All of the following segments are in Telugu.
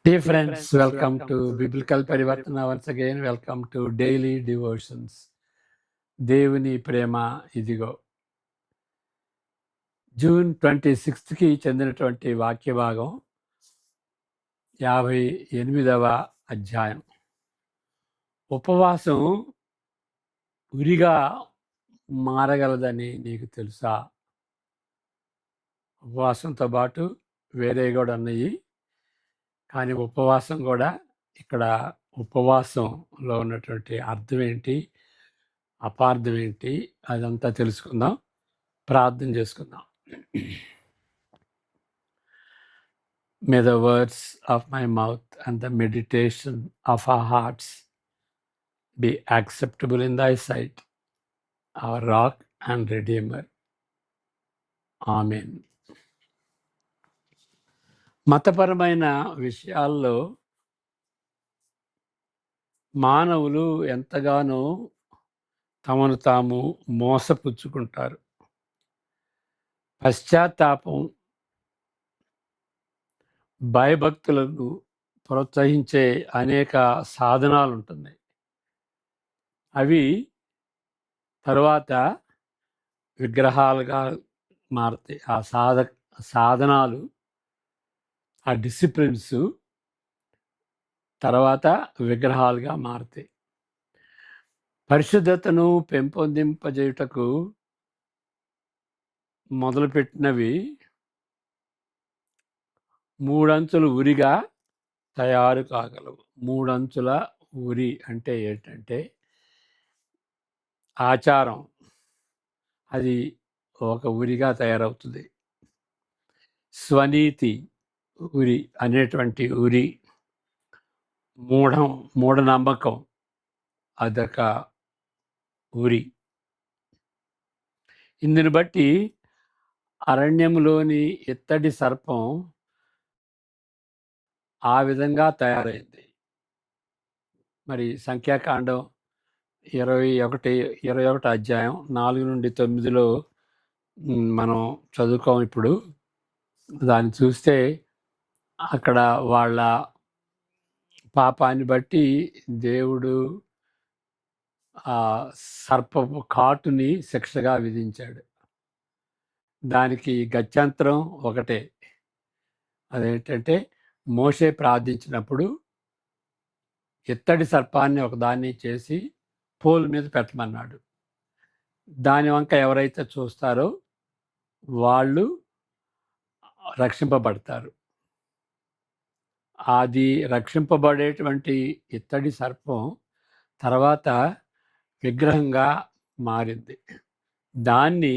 Dear friends, welcome to Biblical Parivartana. Once again, welcome to Daily Devotions. దేవుని ప్రేమ ఇదిగో. జూన్ 26కి చెందినటువంటి వాక్య భాగం 58వ అధ్యాయం. ఉపవాసం ఉరిగా మారగలదని నీకు తెలుసా? ఉపవాసంతో పాటు వేరే కూడా ఉన్నాయి, కానీ ఉపవాసం కూడా ఇక్కడ ఉపవాసంలో ఉన్నటువంటి అర్థం ఏంటి, అపార్థం ఏంటి, అదంతా తెలుసుకుందాం. ప్రార్థన చేసుకుందాం. May the words of my mouth and the meditation of our hearts be acceptable in thy sight, our rock and redeemer. Amen. మతపరమైన విషయాల్లో మానవులు ఎంతగానో తమను తాము మోసపుచ్చుకుంటారు. పశ్చాత్తాపం, భయభక్తులను ప్రోత్సహించే అనేక సాధనాలు ఉంటున్నాయి. అవి తరువాత విగ్రహాలుగా మారుతాయి. ఆ సాధనాలు, ఆ డిసిప్లిన్స్ తర్వాత విగ్రహాలుగా మారుతాయి. పరిశుద్ధతను పెంపొందింపజేయుటకు మొదలుపెట్టినవి మూడంచుల ఉరిగా తయారు కాగలవు. మూడంచుల ఉరి అంటే ఏంటంటే ఆచారం, అది ఒక ఉరిగా తయారవుతుంది. స్వనీతి ఉరి అనేటువంటి ఉరి, మూఢనమ్మకం అదొక ఉరి. ఇందుని బట్టి అరణ్యంలోని ఇత్తడి సర్పం ఆ విధంగా తయారైంది. మరి సంఖ్యాకాండం 21 అధ్యాయం 4 నుండి 9లో మనం చదువుకోం. ఇప్పుడు దాన్ని చూస్తే అక్కడ వాళ్ళ పాపాన్ని బట్టి దేవుడు ఆ సర్పపు కాటుని శిక్షగా విధించాడు. దానికి గత్యంతరం ఒకటే, అదేంటంటే మోషే ప్రార్థించినప్పుడు ఇత్తడి సర్పాన్ని ఒకదాన్ని చేసి పోల్ మీద పెట్టమన్నాడు. దాని వంక ఎవరైతే చూస్తారో వాళ్ళు రక్షింపబడతారు. అది రక్షింపబడేటువంటి ఇత్తడి సర్పం తర్వాత విగ్రహంగా మారింది. దాన్ని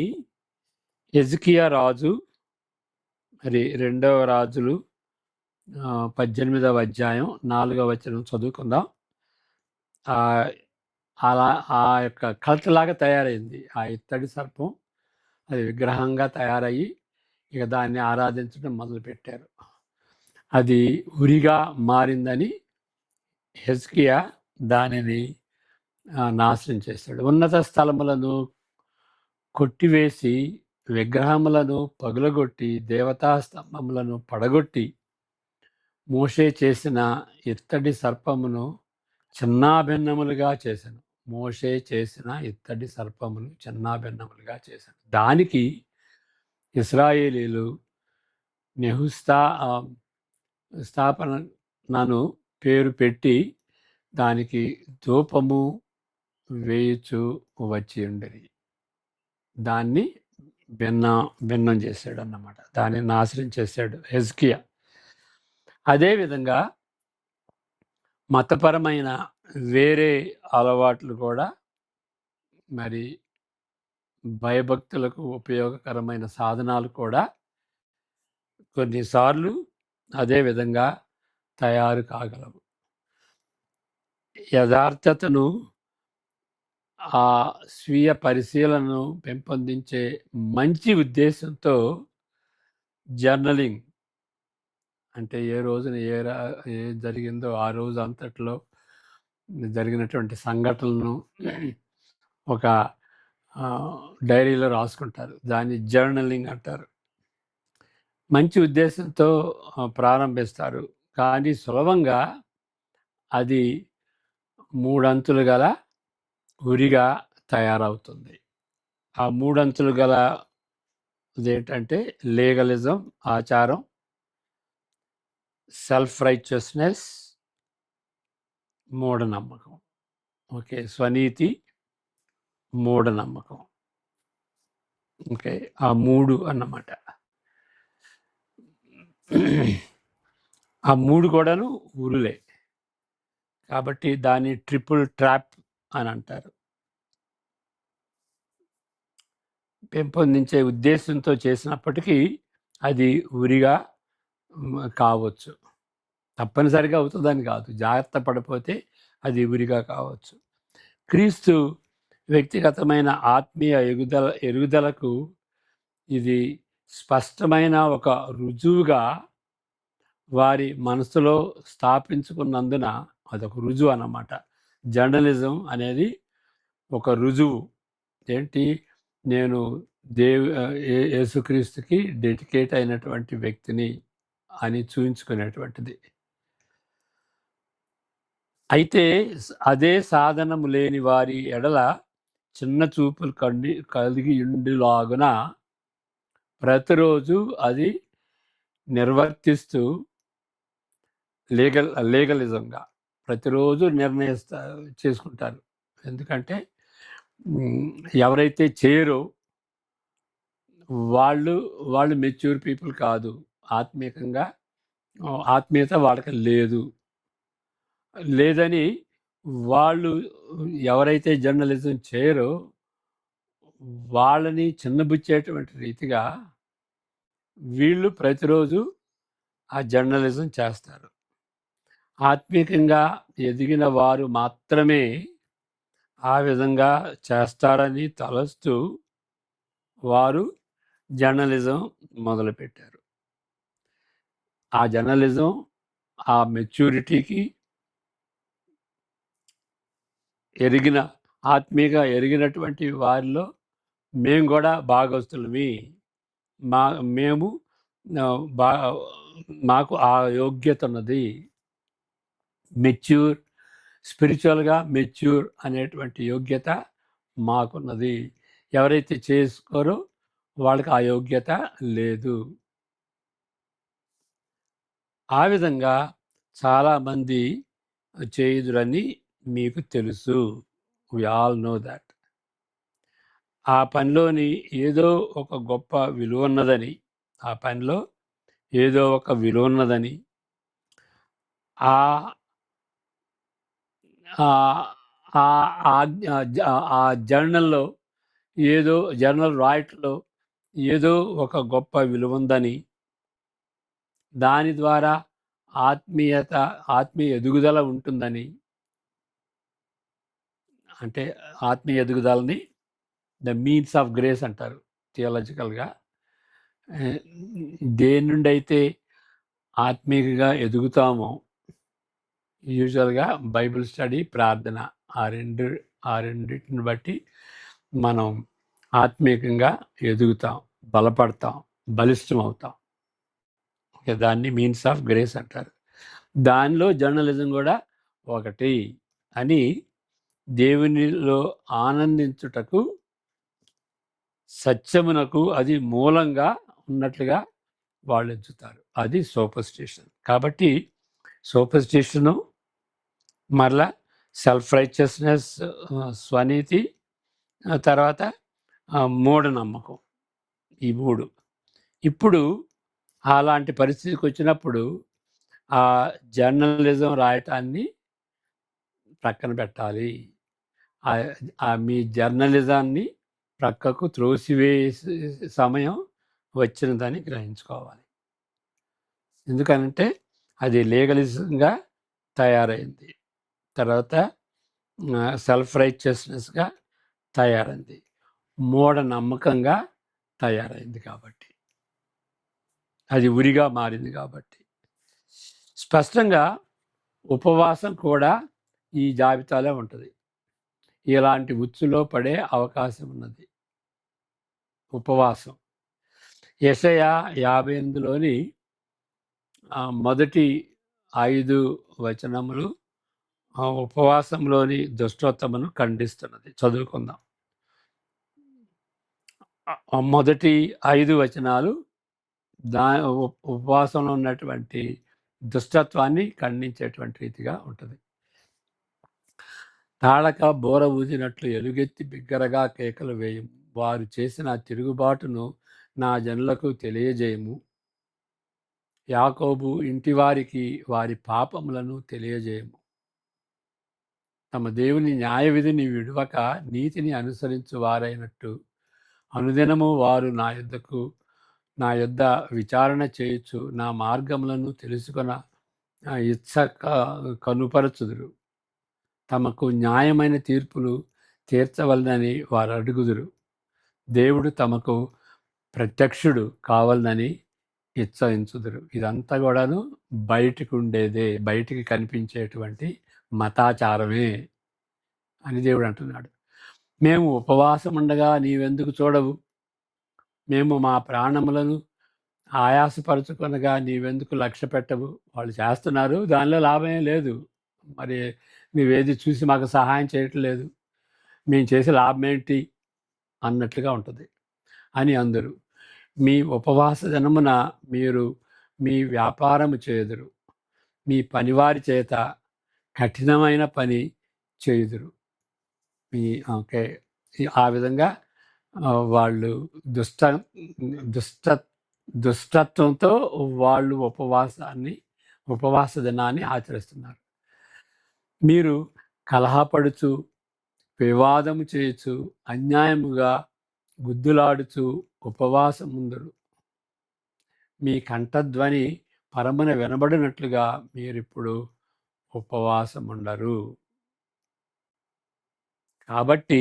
హిజ్కియా రాజు, మరి 2వ రాజులు 18వ అధ్యాయం 4వ వచనం చదువుకుందాం. అలా ఆ యొక్క కల్తలాగా తయారైంది ఆ ఇత్తడి సర్పం. అది విగ్రహంగా తయారయ్యి ఇక దాన్ని ఆరాధించడం మొదలుపెట్టారు. అది ఉరిగా మారిందని హిజ్కియా దానిని నాశనం చేశాడు. ఉన్నత స్థలములను కొట్టివేసి విగ్రహములను పగులగొట్టి దేవతా స్తంభములను పడగొట్టి మోషే చేసిన ఇత్తడి సర్పమును చిన్నాభిన్నములుగా చేశాను. మోషే చేసిన ఇత్తడి సర్పములు చిన్నాభిన్నములుగా చేశాను. దానికి ఇశ్రాయేలీలు స్థాపనను పేరు పెట్టి దానికి ధూపము వేయుచు వచ్చి ఉండేది. దాన్ని భిన్నం చేశాడు అన్నమాట. దాన్ని నాశనం చేశాడు హిజ్కియా. అదేవిధంగా మతపరమైన వేరే అలవాట్లు కూడా మరి భయభక్తులకు ఉపయోగకరమైన సాధనాలు కూడా కొన్నిసార్లు అదే విధంగా తయారు కాగలవు. యథార్థతను, ఆ స్వీయ పరిశీలనను పెంపొందించే మంచి ఉద్దేశంతో జర్నలింగ్ అంటే ఏ రోజున ఏం జరిగిందో ఆ రోజు అంతట్లో జరిగినటువంటి సంఘటనలను ఒక డైరీలో రాసుకుంటారు. దాన్ని జర్నలింగ్ అంటారు. మంచి ఉద్దేశంతో ప్రారంభిస్తారు, కానీ సులభంగా అది 3 అంచులు గల ఉరిగా తయారవుతుంది. ఆ 3 అంచులు గల ఇదేంటంటే లీగలిజం, ఆచారం, సెల్ఫ్ రైచియస్‌నెస్, మూఢనమ్మకం. ఓకే. స్వనీతి, మూఢనమ్మకం. ఓకే. ఆ 3 అన్నమాట. ఆ 3 కూడాను ఉరులే. కాబట్టి దాన్ని ట్రిపుల్ ట్రాప్ అని అంటారు. పెంపొందించే ఉద్దేశంతో చేసినప్పటికీ అది ఉరిగా కావచ్చు. తప్పనిసరిగా అవుతుందని కాదు. జాగ్రత్త పడిపోతే అది ఉరిగా కావచ్చు. క్రీస్తు వ్యక్తిగతమైన ఆత్మీయ ఎరుగుదలకు ఇది స్పష్టమైన ఒక రుజువుగా వారి మనసులో స్థాపించుకున్నందున అదొక రుజువు అన్నమాట. జర్నలిజం అనేది ఒక రుజువు. ఏంటి? నేను యేసుక్రీస్తుకి డెడికేట్ అయినటువంటి వ్యక్తిని అని చూయించుకునేటువంటిది. అయితే అదే సాధనము లేని వారి ఎడల చిన్న చూపులు కలిగి ఉండులాగున ప్రతిరోజు అది నిర్వర్తిస్తూ లీగలిజంగా ప్రతిరోజు చేసుకుంటారు. ఎందుకంటే ఎవరైతే చేయరో వాళ్ళు మెచ్యూర్ పీపుల్ కాదు. ఆత్మీయత వాళ్ళకి లేదని వాళ్ళు ఎవరైతే జర్నలిజం చేయరో వాళ్ళని చిన్నబుచ్చేటువంటి రీతిగా వీళ్ళు ప్రతిరోజు ఆ జర్నలిజం చేస్తారు. ఆత్మీయంగా ఎదిగిన వారు మాత్రమే ఆ విధంగా చేస్తారని తలస్తూ వారు జర్నలిజం మొదలుపెట్టారు. ఆ జర్నలిజం ఆ మెచ్యూరిటీకి ఆత్మీయంగా ఎరిగినటువంటి వారిలో మేము కూడా భాగస్తులమి. మేము మాకు ఆ యోగ్యత ఉన్నది. స్పిరిచువల్గా మెచ్యూర్ అనేటువంటి యోగ్యత మాకున్నది. ఎవరైతే చేసుకోరో వాళ్ళకి ఆ యోగ్యత లేదు. ఆ విధంగా చాలామంది చేయుదురని మీకు తెలుసు. We all know that. ఆ పనిలోని ఏదో ఒక గొప్ప విలువ ఉన్నదని, ఆ పనిలో ఏదో ఒక విలువ ఉన్నదని, ఆ జర్నల్లో జర్నల్ రాయటంలో ఏదో ఒక గొప్ప విలువ ఉందని, దాని ద్వారా ఆత్మీయ ఎదుగుదల ఉంటుందని, అంటే ఆత్మీయ ఎదుగుదలని ద మీన్స్ ఆఫ్ గ్రేస్ అంటారు థియాలజికల్గా. దేని నుండి అయితే ఆత్మీయంగా ఎదుగుతామో యూజువల్గా బైబిల్ స్టడీ, ప్రార్థన ఆ రెండింటిని బట్టి మనం ఆత్మీయంగా ఎదుగుతాం, బలపడతాం, బలిష్టం అవుతాం. ఓకే. దాన్ని మీన్స్ ఆఫ్ గ్రేస్ అంటారు. దానిలో జర్నలిజం కూడా ఒకటి అని దేవునిలో ఆనందించుటకు సత్యమునకు అది మూలంగా ఉన్నట్లుగా వాళ్ళు ఎంచుతారు. అది సూపర్ స్టిషన్. కాబట్టి సూపర్ స్టిషను మరలా సెల్ఫ్ రైచియస్నెస్, స్వనీతి, తర్వాత మూఢనమ్మకం. ఈ 3 ఇప్పుడు అలాంటి పరిస్థితికి వచ్చినప్పుడు ఆ జర్నలిజం రాయటాన్ని ప్రక్కన పెట్టాలి. మీ జర్నలిజాన్ని ప్రక్కకు త్రోసివేసే సమయం వచ్చినదని గ్రహించుకోవాలి. ఎందుకనంటే అది లీగలిజంగా తయారైంది. తర్వాత సెల్ఫ్ రైచియస్నెస్గా తయారైంది, మూఢనమ్మకంగా తయారైంది. కాబట్టి అది ఉరిగా మారింది. కాబట్టి స్పష్టంగా ఉపవాసం కూడా ఈ జాబితాలో ఉంటుంది. ఇలాంటి ఉచ్చులో పడే అవకాశం ఉన్నది. ఉపవాసం యెషయా 58లోని మొదటి 5 వచనములు ఉపవాసంలోని దుష్టత్వమును ఖండిస్తున్నది. చదువుకుందాం. మొదటి 5 వచనాలు ఉపవాసంలో ఉన్నటువంటి దుష్టత్వాన్ని ఖండించేటువంటి రీతిగా ఉంటుంది. తాళక బోర ఊదినట్లు ఎలుగెత్తి బిగ్గరగా కేకలు వేయము. వారు చేసిన తిరుగుబాటును నా జనులకు తెలియజేయము. యాకోబు ఇంటివారికి వారి పాపములను తెలియజేయము. తమ దేవుని న్యాయ విధిని విడువక నీతిని అనుసరించు వారైనట్టు అనుదినము వారు నా యొద్ద విచారణ చేయుచు నా మార్గములను తెలుసుకొన ఇచ్చక కనుపరచుదురు. తమకు న్యాయమైన తీర్పులు తీర్చవలనని వారు అడుగుదురు. దేవుడు తమకు ప్రత్యక్షుడు కావాలని ఇచ్చయించుదురు. ఇదంతా కూడాను బయటికి ఉండేదే, బయటికి కనిపించేటువంటి మతాచారమే అని దేవుడు అంటున్నాడు. మేము ఉపవాసం ఉండగా నీవెందుకు చూడవు? మేము మా ప్రాణములను ఆయాసపరచుకొనగా నీవెందుకు లక్ష్య పెట్టవు? వాళ్ళు చేస్తున్నారు, దానిలో లాభమే లేదు. మరి నువ్వేది చూసి మాకు సహాయం చేయట్లేదు, మేము చేసే లాభం ఏంటి అన్నట్లుగా ఉంటుంది అని అందరూ. మీ ఉపవాస దినమున మీరు మీ వ్యాపారము చేయుదురు, మీ పనివారి చేత కఠినమైన పని చేయుదురు. ఓకే, ఆ విధంగా వాళ్ళు దుష్టత్వంతో వాళ్ళు ఉపవాస దినాన్ని ఆచరిస్తున్నారు. మీరు కలహపడుచు వివాదము చేయొచ్చు, అన్యాయముగా గుద్దులాడుచు ఉపవాసముందురు. మీ కంఠధ్వని పరమున వినబడినట్లుగా మీరిప్పుడు ఉపవాసముండరు. కాబట్టి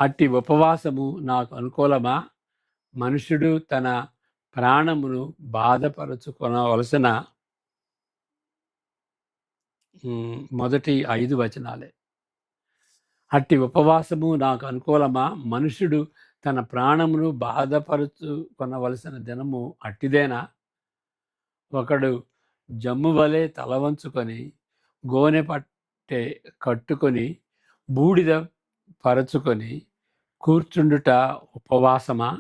అట్టి ఉపవాసము నాకు అనుకూలమా? మనుషుడు తన ప్రాణమును బాధపరచుకొనవలసిన మొదటి 5 వచనాలే. అట్టి ఉపవాసము నాకు అనుకూలమా? మనుషుడు తన ప్రాణమును బాధపరచుకొనవలసిన దినము అట్టిదేనా? ఒకడు జమ్ము వలె తల వంచుకొని గోనె పట్టె కట్టుకొని బూడిద పరచుకొని కూర్చుండుట ఉపవాసమా?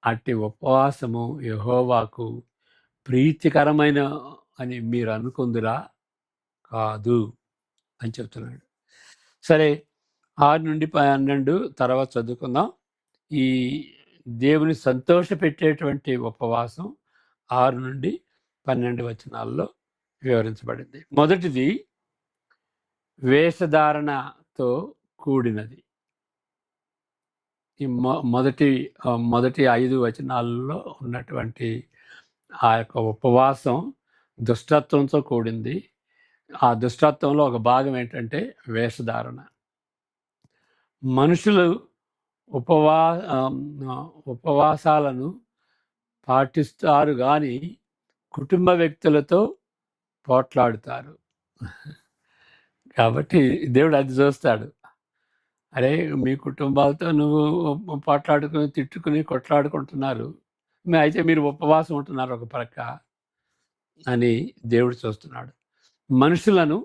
అట్టి ఉపవాసము యెహోవాకు ప్రీతికరమైన అని మీరు అనుకుందురా? కాదు అని చెప్తున్నాడు. సరే, 6 నుండి 12 తర్వాత చదువుకుందాం. ఈ దేవుని సంతోషపెట్టేటువంటి ఉపవాసం 6 నుండి 12 వచనాల్లో వివరించబడింది. మొదటిది వేషధారణతో కూడినది. ఈ మొదటి 5 వచనాల్లో ఉన్నటువంటి ఆ యొక్క ఉపవాసం దుష్టత్వంతో కూడింది. ఆ దుష్టత్వంలో ఒక భాగం ఏంటంటే వేషధారణ. మనుషులు ఉపవాసాలను పాటిస్తారు కానీ కుటుంబ వ్యక్తులతో పోట్లాడుతారు. కాబట్టి దేవుడు అది చూస్తాడు. అరే, మీ కుటుంబాలతో నువ్వు పోట్లాడుకుని తిట్టుకుని కొట్లాడుకుంటున్నారు, అయితే మీరు ఉపవాసం ఉంటున్నారు ఒక ప్రక్క అని దేవుడు చూస్తున్నాడు. మనుషులను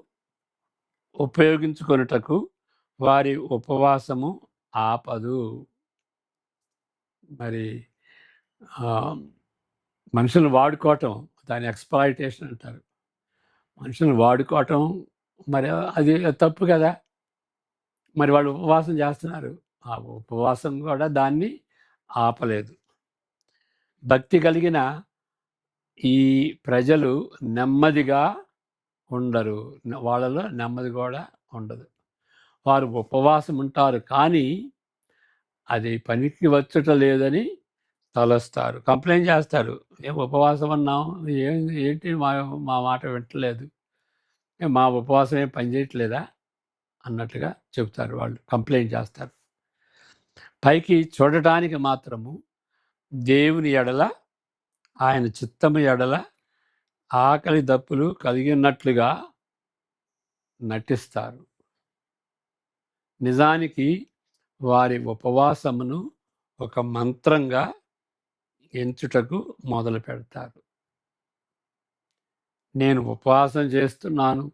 ఉపయోగించుకొనుటకు వారి ఉపవాసము ఆపదు. మరి మనుషులను వాడుకోవటం, దాని ఎక్స్‌ప్లాయిటేషన్ అంటారు. మనుషులను వాడుకోవటం మరి అది తప్పు కదా. మరి వాళ్ళు ఉపవాసం చేస్తున్నారు, ఆ ఉపవాసం కూడా దాన్ని ఆపలేదు. భక్తి కలిగిన ఈ ప్రజలు నెమ్మదిగా ఉండరు, వాళ్ళలో నెమ్మది కూడా ఉండదు. వారు ఉపవాసం ఉంటారు కానీ అది పనికి వచ్చట లేదని తలస్తారు, కంప్లైంట్ చేస్తారు. ఏం ఉపవాసం అన్నాం, ఏంటి మా మాట వింటలేదు, మా ఉపవాసం ఏం పనిచేయట్లేదా అన్నట్టుగా చెబుతారు. వాళ్ళు కంప్లైంట్ చేస్తారు. పైకి చూడటానికి మాత్రము దేవుని ఎడల, ఆయన చిత్తము ఎడల ఆకలి దప్పులు కలిగినట్లుగా నటిస్తారు. నిజానికి వారి ఉపవాసమును ఒక మంత్రంగా ఎంచుటకు మొదలు పెడతారు. నేను ఉపవాసం చేస్తున్నాను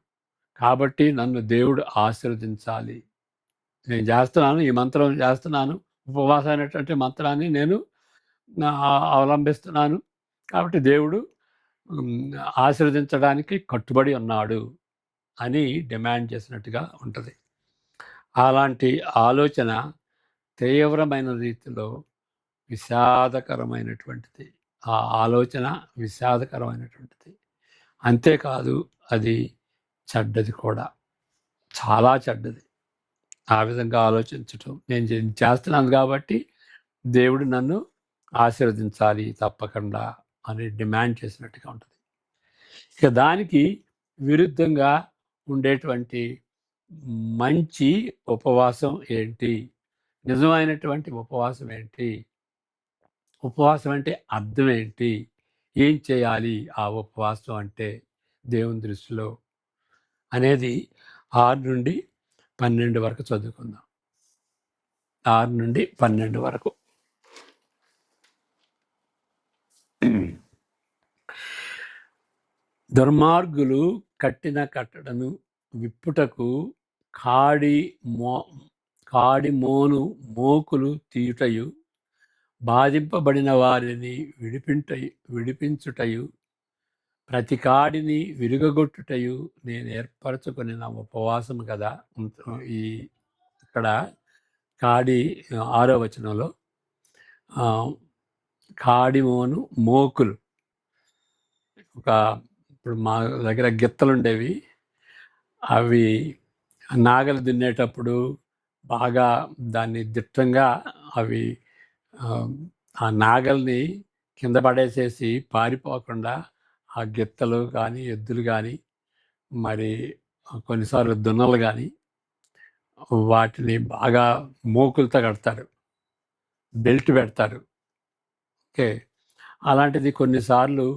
కాబట్టి నన్ను దేవుడు ఆశీర్వదించాలి. నేను చేస్తున్నాను, ఈ మంత్రం చేస్తున్నాను, ఉపవాసం అనేటువంటి మంత్రాన్ని నేను అవలంబిస్తున్నాను కాబట్టి దేవుడు ఆశీర్వదించడానికి కట్టుబడి ఉన్నాడు అని డిమాండ్ చేసినట్టుగా ఉంటుంది. అలాంటి ఆలోచన తీవ్రమైన రీతిలో విషాదకరమైనటువంటిది. ఆ ఆలోచన విషాదకరమైనటువంటిది. అంతేకాదు అది చెడ్డది కూడా. చాలా చెడ్డది. ఆ విధంగా ఆలోచించటం. నేను చేస్తున్నాను కాబట్టి దేవుడు నన్ను ఆశీర్వదించాలి తప్పకుండా అని డిమాండ్ చేసినట్టుగా ఉంటుంది. ఇక దానికి విరుద్ధంగా ఉండేటువంటి మంచి ఉపవాసం ఏంటి? నిజమైనటువంటి ఉపవాసం ఏంటి? ఉపవాసం అంటే అర్థం ఏంటి? ఏం చేయాలి ఆ ఉపవాసం అంటే దేవుని దృష్టిలో అనేది 6-12 వరకు చదువుకుందాం. 6-12 వరకు. దుర్మార్గులు కట్టిన కట్టడను విప్పుటకు కాడి మోను మోకులు తీయుటయు, బాధింపబడిన వారిని విడిపించుటయు, ప్రతి కాడిని విరుగగొట్టుటయు నేను ఏర్పరచుకుని నా ఉపవాసం కదా. ఈ ఇక్కడ కాడి 6వ వచనంలో కాడిమోను మోకులు, ఇప్పుడు మా దగ్గర గిత్తలు ఉండేవి, అవి నాగలు దున్నేటప్పుడు బాగా దాన్ని దిట్టంగా అవి ఆ నాగల్ని కింద పడేసేసి పారిపోకుండా ఆ గిత్తలు కానీ ఎద్దులు కానీ మరి కొన్నిసార్లు దున్నలు కానీ వాటిని బాగా మోకులతో కడతారు, బెల్ట్ పెడతారు. ఓకే, అలాంటిది కొన్నిసార్లు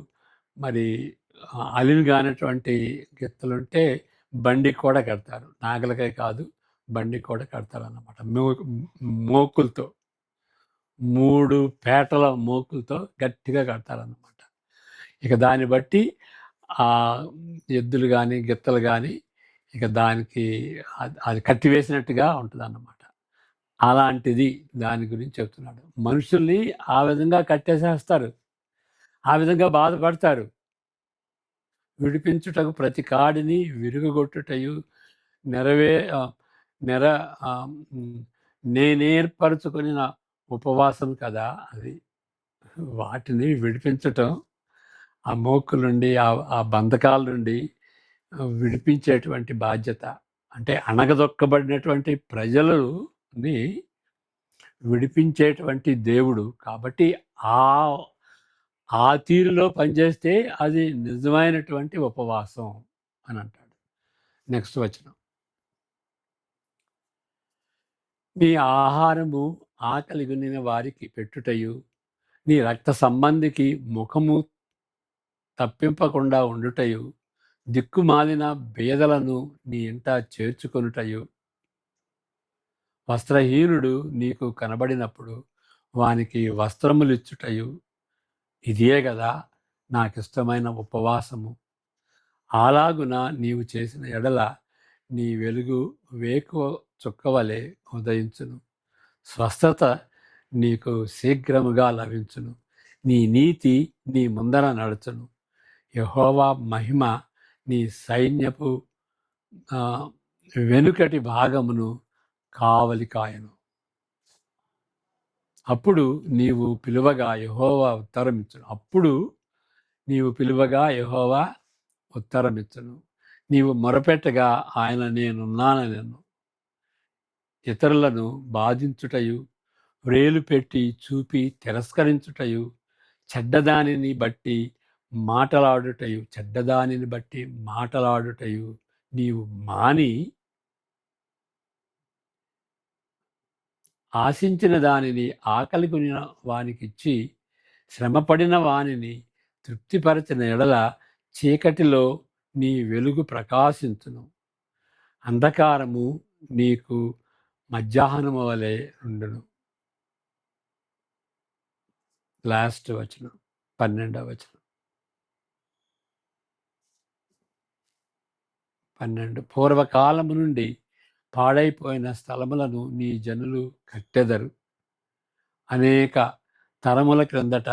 మరి అలివి కానటువంటి గిత్తలుంటే బండికి కూడా కడతారు. నాగలకే కాదు, బండికి కూడా కడతారు అన్నమాట. మోకులతో 3 పేటల మోకులతో గట్టిగా కడతారన్నమాట. ఇక దాన్ని బట్టి ఆ ఎద్దులు కానీ గిత్తలు కానీ ఇక దానికి అది కట్టివేసినట్టుగా ఉంటుందన్నమాట. అలాంటిది దాని గురించి చెప్తున్నాడు. మనుషుల్ని ఆ విధంగా కట్టేసేస్తారు, ఆ విధంగా బాధపడతారు. విడిపించుటకు ప్రతి కాడిని విరుగగొట్టుటయు నెర నేనేర్పరచుకుని నా ఉపవాసం కదా అది. వాటిని విడిపించటం, ఆ మోకుల నుండి ఆ బంధకాల నుండి విడిపించేటువంటి బాధ్యత. అంటే అణగదొక్కబడినటువంటి ప్రజలని విడిపించేటువంటి దేవుడు కాబట్టి ఆ తీరులో పనిచేస్తే అది నిజమైనటువంటి ఉపవాసం అని అంటాడు. నెక్స్ట్ వచనం, నీ ఆహారము ఆకలిగొనిన వారికి పెట్టుటయు, నీ రక్త సంబంధికి ముఖము తప్పింపకుండా ఉండుటయు, దిక్కుమాలిన బేదలను నీ ఇంట చేర్చుకొనుటయు, వస్త్రహీనుడు నీకు కనబడినప్పుడు వానికి వస్త్రములిచ్చుటయు, ఇదే కదా నాకిష్టమైన ఉపవాసము. అలాగున నీవు చేసిన ఎడల నీ వెలుగు వేకువ చుక్కవలే ఉదయించును, స్వస్థత నీకు శీఘ్రముగా లభించును, నీ నీతి నీ ముందర నడుచును, యెహోవా మహిమ నీ సైన్యపు వెనుకటి భాగమును కావలి కాయను. అప్పుడు నీవు పిలువగా యెహోవా ఉత్తరమిచ్చును. నీవు మొరపెట్టగా ఆయన నేనున్నానెను. ఇతరులను బాధించుటయు, వ్రేలు పెట్టి చూపి తిరస్కరించుటయు, చెడ్డదానిని బట్టి మాటలాడుటయు నీవు మాని, ఆశించిన దానిని ఆకలిగొనిన వానికిచ్చి, శ్రమపడిన వానిని తృప్తిపరచిన ఎడల చీకటిలో నీ వెలుగు ప్రకాశించును, అంధకారము నీకు మధ్యాహ్నము వలె ఉండును. లాస్ట్ వచనం 12వ వచనం. 12 పూర్వకాలము నుండి పాడైపోయిన స్థలములను నీ జనులు కట్టెదరు. అనేక తరముల క్రిందట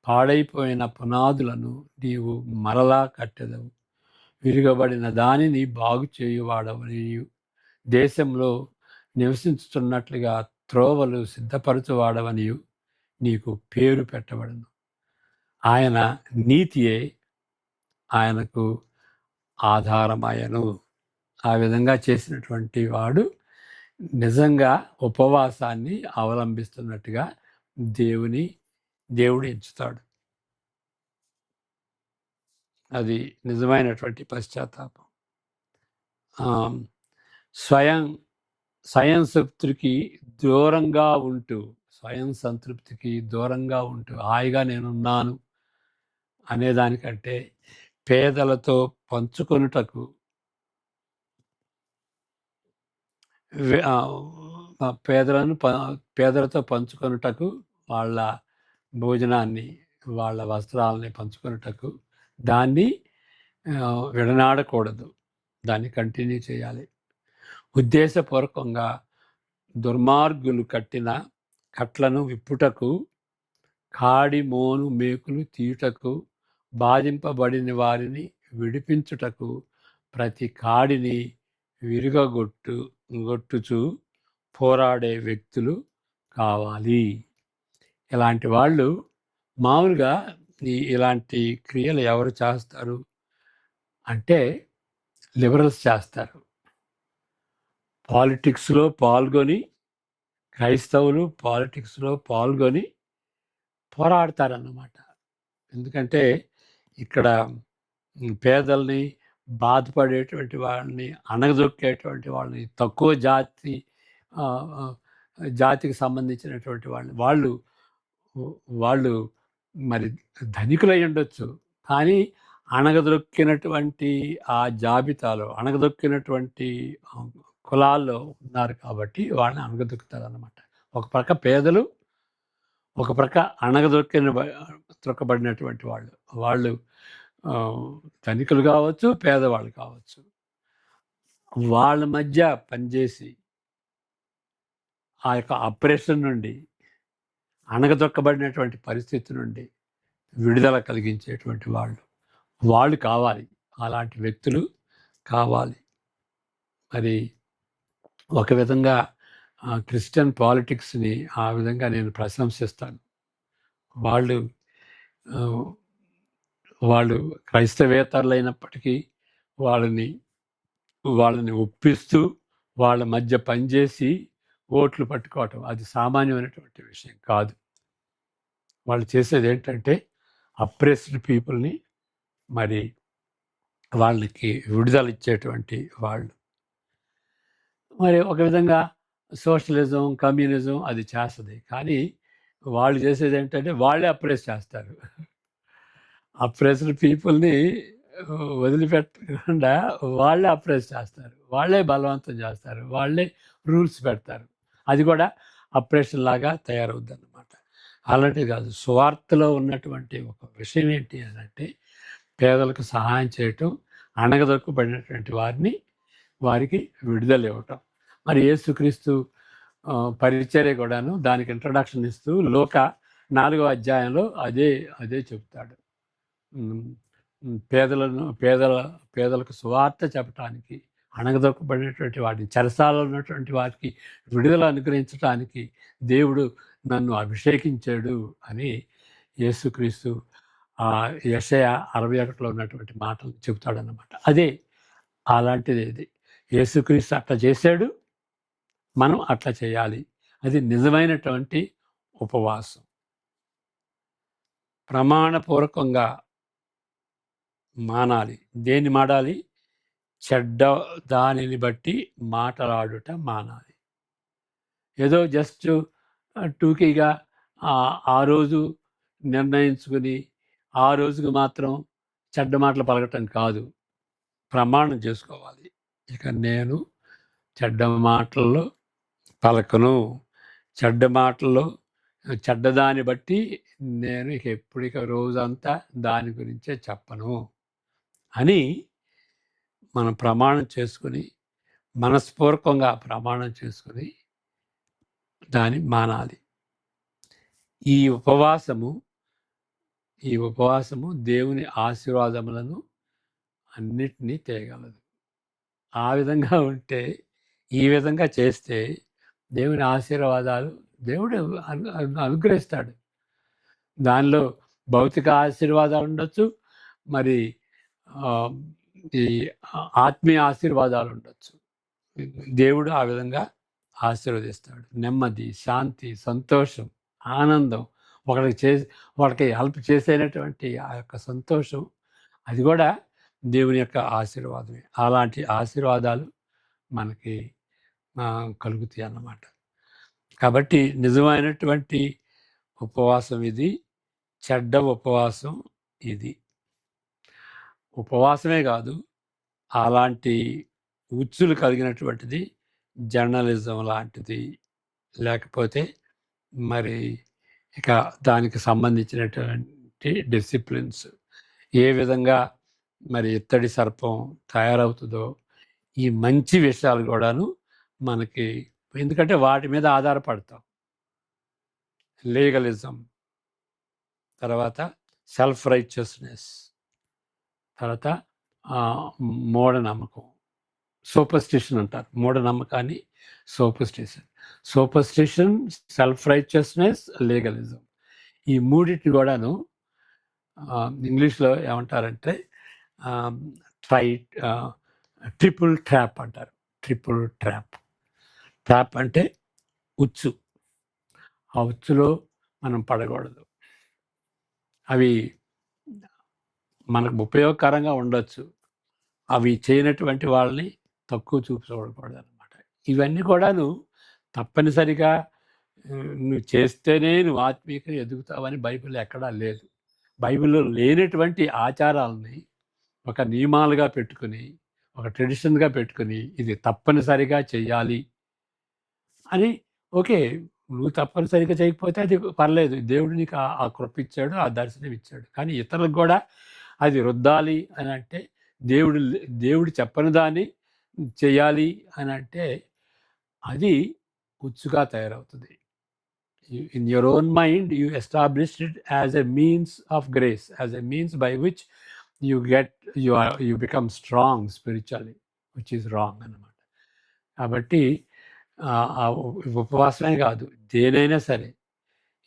పాడైపోయిన పునాదులను నీవు మరలా కట్టెదవు. విరుగబడిన దానిని బాగు చేయువాడవనియు, దేశంలో నివసించుతున్నట్లుగా త్రోవలు సిద్ధపరచువాడవనియు నీకు పేరు పెట్టబడను. ఆయన నీతియే ఆయనకు ఆధారమయను. ఆ విధంగా చేసినటువంటి వాడు నిజంగా ఉపవాసాన్ని అవలంబిస్తున్నట్టుగా దేవుడు ఎంచుతాడు. అది నిజమైనటువంటి పశ్చాత్తాపం. స్వయం సంతృప్తికి దూరంగా ఉంటూ హాయిగా నేనున్నాను అనేదానికంటే పేదలతో పంచుకొనుటకు, పేదలతో పంచుకొనుటకు, వాళ్ళ భోజనాన్ని, వాళ్ళ వస్త్రాలని పంచుకొనుటకు దాన్ని విడనాడకూడదు. దాన్ని కంటిన్యూ చేయాలి. ఉద్దేశపూర్వకంగా దుర్మార్గులు కట్టిన కట్లను విప్పుటకు, కాడి మోను మేకులు తీయుటకు, బాధింపబడిన వారిని విడిపించుటకు ప్రతి కాడిని విరుగగొట్టుచు పోరాడే వ్యక్తులు కావాలి. ఇలాంటి వాళ్ళు మామూలుగా ఇలాంటి క్రియలు ఎవరు చేస్తారు అంటే లిబరల్స్ చేస్తారు. క్రైస్తవులు పాలిటిక్స్లో పాల్గొని పోరాడతారన్నమాట. ఎందుకంటే ఇక్కడ పేదల్ని, బాధపడేటువంటి వాళ్ళని, అణగదొక్కేటువంటి వాళ్ళని, తక్కువ జాతికి సంబంధించినటువంటి వాళ్ళు వాళ్ళు మరి ధనికులై ఉండొచ్చు, కానీ అణగదొక్కినటువంటి ఆ జాబితాలో అణగదొక్కినటువంటి కులాల్లో ఉన్నారు కాబట్టి వాళ్ళని అణగదొక్కుతారన్నమాట. ఒక ప్రక్క పేదలు, ఒక ప్రక్క త్రొక్కబడినటువంటి వాళ్ళు ధనికులు కావచ్చు, పేదవాళ్ళు కావచ్చు. వాళ్ళ మధ్య పనిచేసి ఆ యొక్క అప్రెషన్ నుండి, అణగదొక్కబడినటువంటి పరిస్థితి నుండి విడుదల కలిగించేటువంటి వాళ్ళు కావాలి. అలాంటి వ్యక్తులు కావాలి. మరి ఒక విధంగా క్రిస్టియన్ పాలిటిక్స్ని ఆ విధంగా నేను ప్రశంసిస్తాను. వాళ్ళు క్రైస్తవేతరులైనప్పటికీ వాళ్ళని ఒప్పిస్తూ వాళ్ళ మధ్య పనిచేసి ఓట్లు పట్టుకోవటం అది సామాన్యమైనటువంటి విషయం కాదు. వాళ్ళు చేసేది ఏంటంటే అప్రెస్డ్ పీపుల్ని మరి వాళ్ళకి విడుదల ఇచ్చేటువంటి వాళ్ళు. మరి ఒక విధంగా సోషలిజం, కమ్యూనిజం అది చేస్తుంది, కానీ వాళ్ళు చేసేది ఏంటంటే వాళ్ళే అప్రెస్ చేస్తారు. అప్రెస్డ్ పీపుల్ని వదిలిపెట్టకుండా వాళ్ళే అప్రెస్ చేస్తారు, వాళ్ళే బలవంతం చేస్తారు, వాళ్ళే రూల్స్ పెడతారు. అది కూడా అప్రెషన్ లాగా తయారవుద్ది అన్నమాట. అలాంటిది కాదు. సువార్తలో ఉన్నటువంటి ఒక విషయం ఏంటి అని అంటే పేదలకు సహాయం చేయటం, అణగదొక్కబడినటువంటి వారికి విడుదల ఇవ్వటం. మరి యేసుక్రీస్తు పరిచర్య కూడాను దానికి ఇంట్రడక్షన్ ఇస్తూ లోక 4వ అధ్యాయంలో అదే చెప్తాడు. పేదలకు సువార్త చెప్పటానికి, అణగదొక్కబడినటువంటి వాటిని, చెరసాలలో ఉన్నటువంటి వారికి విడుదల అనుగ్రహించడానికి దేవుడు నన్ను అభిషేకించాడు అని యేసుక్రీస్తు యెషయా 61లో ఉన్నటువంటి మాటలు చెబుతాడన్నమాట. అలాంటిది ఇది. యేసుక్రీస్తు అట్లా చేశాడు, మనం అట్లా చేయాలి. అది నిజమైనటువంటి ఉపవాసం. ప్రమాణపూర్వకంగా మానాలి. దేన్ని మానాలి? చెడ్డ దానిని బట్టి మాటలాడుట మానాలి. ఏదో జస్ట్ టూకీగా ఆ రోజు నిర్ణయించుకుని ఆ రోజుకు మాత్రం చెడ్డ మాటలు పలకటం కాదు, ప్రమాణం చేసుకోవాలి. ఇక నేను చెడ్డ మాటల్లో పలకను, చెడ్డ మాటల్లో చెడ్డదాన్ని బట్టి నేను ఇక రోజంతా దాని గురించే చెప్పను అని మనం ప్రమాణం చేసుకుని, మనస్పూర్వకంగా ప్రమాణం చేసుకుని దాన్ని మానాలి. ఈ ఉపవాసము దేవుని ఆశీర్వాదములను అన్నిటినీ తేగలదు. ఆ విధంగా ఉంటే, ఈ విధంగా చేస్తే దేవుని ఆశీర్వాదాలు దేవుడు అనుగ్రహిస్తాడు. దానిలో భౌతిక ఆశీర్వాదాలు ఉండొచ్చు, మరి ఈ ఆత్మీయ ఆశీర్వాదాలు ఉండొచ్చు. దేవుడు ఆ విధంగా ఆశీర్వదిస్తాడు. నెమ్మది, శాంతి, సంతోషం, ఆనందం, వాళ్ళకి హెల్ప్ చేసేటటువంటి ఆ యొక్క సంతోషం, అది కూడా దేవుని యొక్క ఆశీర్వాదమే. అలాంటి ఆశీర్వాదాలు మనకి కలుగుతాయి అన్నమాట. కాబట్టి నిజమైనటువంటి ఉపవాసం ఇది, చెడ్డ ఉపవాసం ఇది. ఉపవాసమే కాదు, అలాంటి ఉచ్చులు కలిగినటువంటిది జర్నలిజం లాంటిది, లేకపోతే మరి ఇక దానికి సంబంధించినటువంటి డిసిప్లిన్స్, ఏ విధంగా మరి ఇత్తడి సర్పం తయారవుతుందో, ఈ మంచి విషయాలు కూడాను మనకి, ఎందుకంటే వాటి మీద ఆధారపడతాం. లీగలిజం, తర్వాత సెల్ఫ్ రైచియస్నెస్, తర్వాత మూఢనమ్మకం, సూపర్స్టిషన్ అంటారు. మూఢనమ్మకాన్ని సూపర్స్టిషన్, సెల్ఫ్ రైచియస్నెస్, లీగలిజం, ఈ మూడింటిని కూడాను ఇంగ్లీష్లో ఏమంటారంటే ట్రిపుల్ ట్రాప్ అంటారు. ట్రిపుల్ ట్రాప్ అంటే ఉచ్చు. ఆ ఉచ్చులో మనం పడకూడదు. అవి మనకు ఉపయోగకరంగా ఉండొచ్చు, అవి చేయనటువంటి వాళ్ళని తక్కువ చూపించకూడదు అనమాట. ఇవన్నీ కూడాను తప్పనిసరిగా నువ్వు చేస్తేనే నువ్వు ఆత్మీయంగా ఎదుగుతావని బైబిల్లో ఎక్కడా లేదు. బైబిల్లో లేనటువంటి ఆచారాలని ఒక నియమాలుగా పెట్టుకుని, ఒక ట్రెడిషన్గా పెట్టుకుని, ఇది తప్పనిసరిగా చెయ్యాలి అని, ఓకే, నువ్వు తప్పనిసరిగా చేయకపోతే అది పర్లేదు, దేవుడు నీకు ఆ కృప ఇచ్చాడు, ఆ దర్శనం ఇచ్చాడు. కానీ ఇతరులకు కూడా అది రుద్దాలి అని అంటే, దేవుడు చెప్పని దాన్ని చేయాలి అని అంటే అది ఉచ్చుగా తయారవుతుంది. In your own mind, you established it as a means of grace, as a means by which you become strong spiritually, which is wrong అన్నమాట. కాబట్టి ఉపవాసమే కాదు, దేనైనా సరే,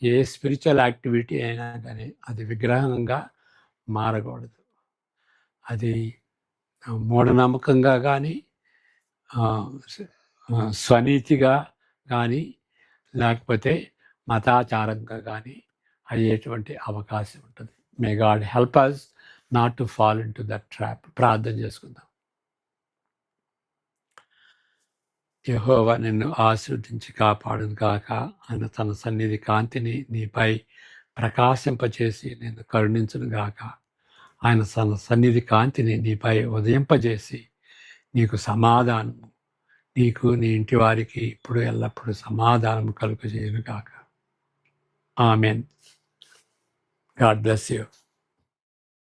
ఏ స్పిరిచువల్ యాక్టివిటీ అయినా కానీ అది విగ్రహంగా మారకూడదు. అది మూఢనమ్మకంగా కానీ, స్వనీతిగా కానీ, లేకపోతే మతాచారంగా కానీ అయ్యేటువంటి అవకాశం ఉంటుంది. May God help us not to fall in to that trap. ప్రార్థన చేసుకుందాం. యెహోవా నిన్ను ఆశీర్వదించి కాపాడును గాక. ఆయన తన సన్నిధి కాంతిని నీపై ప్రకాశింపచేసి నిన్ను కరుణించును గాక. ఆయన తన సన్నిధి కాంతిని నీపై ఉదయింపజేసి నీకు సమాధానము, నీకు నీ ఇంటి వారికి ఇప్పుడు ఎల్లప్పుడూ సమాధానము కలుగజేయును గాక. ఆమెన్. God bless you.